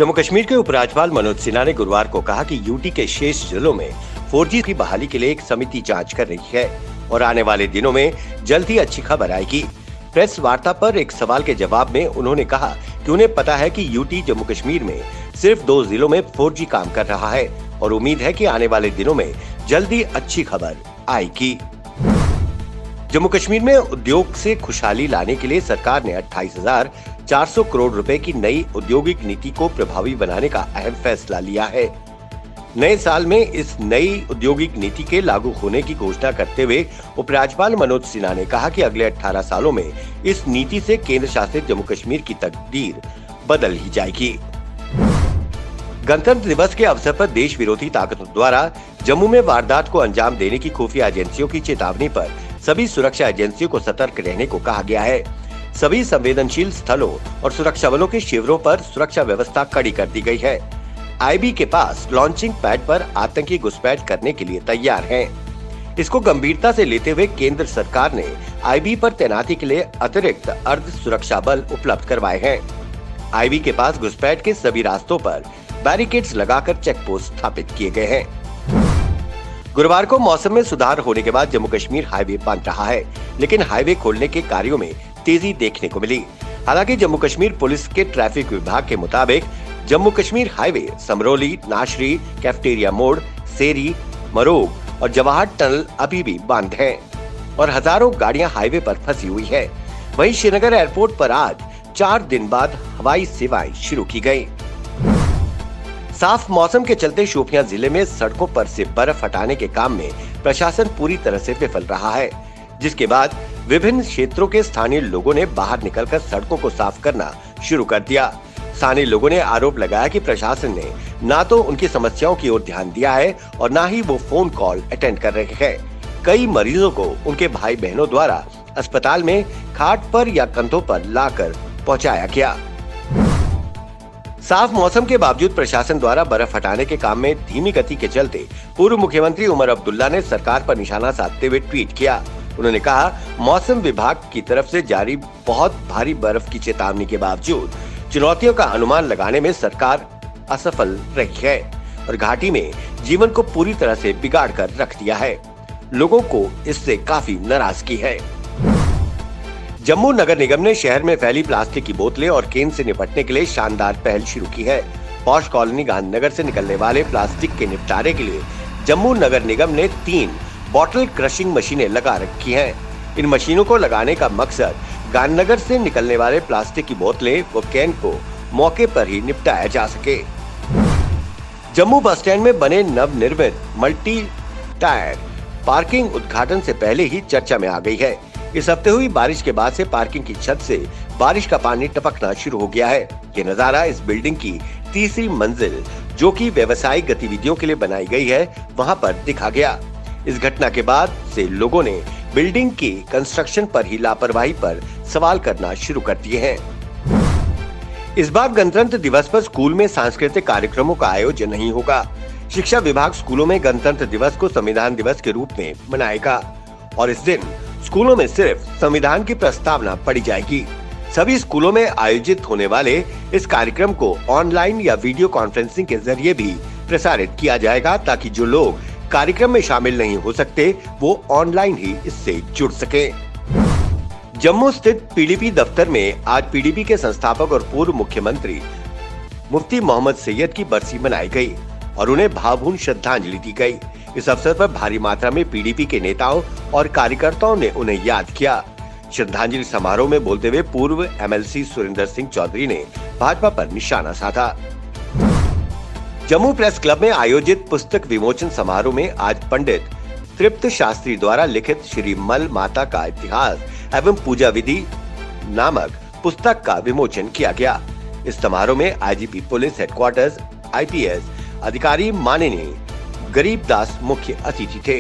जम्मू कश्मीर के उपराज्यपाल मनोज सिन्हा ने गुरुवार को कहा कि यूटी के शेष जिलों में 4G की बहाली के लिए एक समिति जांच कर रही है और आने वाले दिनों में जल्द ही अच्छी खबर आएगी। प्रेस वार्ता पर एक सवाल के जवाब में उन्होंने कहा कि उन्हें पता है कि यूटी जम्मू कश्मीर में सिर्फ 2 जिलों में 4G काम कर रहा है और उम्मीद है कि आने वाले दिनों में जल्दी अच्छी खबर आएगी। जम्मू कश्मीर में उद्योग से खुशहाली लाने के लिए सरकार ने 28,400 करोड़ रुपए की नई औद्योगिक नीति को प्रभावी बनाने का अहम फैसला लिया है। नए साल में इस नई औद्योगिक नीति के लागू होने की घोषणा करते हुए उपराज्यपाल मनोज सिन्हा ने कहा कि अगले 18 सालों में इस नीति से केंद्र शासित जम्मू कश्मीर की तकदीर बदल ही जाएगी। गणतंत्र दिवस के अवसर पर देश विरोधी ताकतों द्वारा जम्मू में वारदात को अंजाम देने की खुफिया एजेंसियों की चेतावनी पर सभी सुरक्षा एजेंसियों को सतर्क रहने को कहा गया है। सभी संवेदनशील स्थलों और सुरक्षा बलों के शिविरों पर सुरक्षा व्यवस्था कड़ी कर दी गई है। आईबी के पास लॉन्चिंग पैड पर आतंकी घुसपैठ करने के लिए तैयार हैं। इसको गंभीरता से लेते हुए केंद्र सरकार ने आईबी पर तैनाती के लिए अतिरिक्त अर्ध सुरक्षा बल उपलब्ध करवाए हैं। आईबी के पास घुसपैठ के सभी रास्तों पर बैरिकेड्स लगाकर चेक पोस्ट स्थापित किए गए हैं। गुरुवार को मौसम में सुधार होने के बाद जम्मू कश्मीर हाईवे बंद रहा है, लेकिन हाईवे खोलने के कार्यों में तेजी देखने को मिली। हालांकि जम्मू कश्मीर पुलिस के ट्रैफिक विभाग के मुताबिक जम्मू कश्मीर हाईवे समरोली, नाशरी, कैफेटेरिया मोड़, सेरी, मरोग और जवाहर टनल अभी भी बंद हैं और हजारों गाड़ियां हाईवे पर फंसी हुई है। वहीं श्रीनगर एयरपोर्ट पर आज 4 दिन बाद हवाई सेवाएं शुरू की गयी। साफ मौसम के चलते शोपियां जिले में सड़कों पर से बर्फ हटाने के काम में प्रशासन पूरी तरह से विफल रहा है, जिसके बाद विभिन्न क्षेत्रों के स्थानीय लोगों ने बाहर निकलकर सड़कों को साफ करना शुरू कर दिया। स्थानीय लोगों ने आरोप लगाया कि प्रशासन ने न तो उनकी समस्याओं की ओर ध्यान दिया है और न ही वो फोन कॉल अटेंड कर रहे हैं। कई मरीजों को उनके भाई बहनों द्वारा अस्पताल में खाट पर या कंधों पर लाकर पहुंचाया गया। साफ मौसम के बावजूद प्रशासन द्वारा बर्फ हटाने के काम में धीमी गति के चलते पूर्व मुख्यमंत्री उमर अब्दुल्ला ने सरकार पर निशाना साधते हुए ट्वीट किया। उन्होंने कहा, मौसम विभाग की तरफ से जारी बहुत भारी बर्फ की चेतावनी के बावजूद चुनौतियों का अनुमान लगाने में सरकार असफल रही है और घाटी में जीवन को पूरी तरह से बिगाड़ कर रख दिया है। लोगों को इससे काफी नाराजगी है। जम्मू नगर निगम ने शहर में फैली प्लास्टिक की बोतलें और गेंद से निपटने के लिए शानदार पहल शुरू की है। पॉश कॉलोनी गांधीनगर से निकलने वाले प्लास्टिक के निपटारे के लिए जम्मू नगर निगम ने 3 बॉटल क्रशिंग मशीनें लगा रखी हैं। इन मशीनों को लगाने का मकसद गांधीनगर से निकलने वाले प्लास्टिक की बोतलें व कैन को मौके पर ही निपटाया जा सके। जम्मू बस स्टैंड में बने नवनिर्मित मल्टी टायर पार्किंग उद्घाटन से पहले ही चर्चा में आ गई है। इस हफ्ते हुई बारिश के बाद से पार्किंग की छत से बारिश का पानी टपकना शुरू हो गया है। ये नजारा इस बिल्डिंग की तीसरी मंजिल, जो कि व्यवसायिक गतिविधियों के लिए बनाई गई है, वहां पर दिखा गया। इस घटना के बाद से लोगों ने बिल्डिंग की कंस्ट्रक्शन पर ही लापरवाही पर सवाल करना शुरू कर दिए हैं। इस बार गणतंत्र दिवस पर स्कूल में सांस्कृतिक कार्यक्रमों का आयोजन नहीं होगा। शिक्षा विभाग स्कूलों में गणतंत्र दिवस को संविधान दिवस के रूप में मनाएगा और इस दिन स्कूलों में सिर्फ संविधान की प्रस्तावना पढ़ी जाएगी। सभी स्कूलों में आयोजित होने वाले इस कार्यक्रम को ऑनलाइन या वीडियो कॉन्फ्रेंसिंग के जरिए भी प्रसारित किया जाएगा, ताकि जो लोग कार्यक्रम में शामिल नहीं हो सकते वो ऑनलाइन ही इससे जुड़ सके। जम्मू स्थित पीडीपी दफ्तर में आज पीडीपी के संस्थापक और पूर्व मुख्यमंत्री मुफ्ती मोहम्मद सैयद की बरसी मनाई गई और उन्हें भावभीनी श्रद्धांजलि दी गई। इस अवसर पर भारी मात्रा में पीडीपी के नेताओं और कार्यकर्ताओं ने उन्हें याद किया। श्रद्धांजलि समारोह में बोलते हुए पूर्व एमएलसी सुरेंद्र सिंह चौधरी ने भाजपा पर निशाना साधा। जम्मू प्रेस क्लब में आयोजित पुस्तक विमोचन समारोह में आज पंडित तृप्त शास्त्री द्वारा लिखित श्री मल माता का इतिहास एवं पूजा विधि नामक पुस्तक का विमोचन किया गया। इस समारोह में आईजीपी पुलिस हेडक्वार्टर्स आईपीएस अधिकारी माननीय गरीबदास मुख्य अतिथि थे।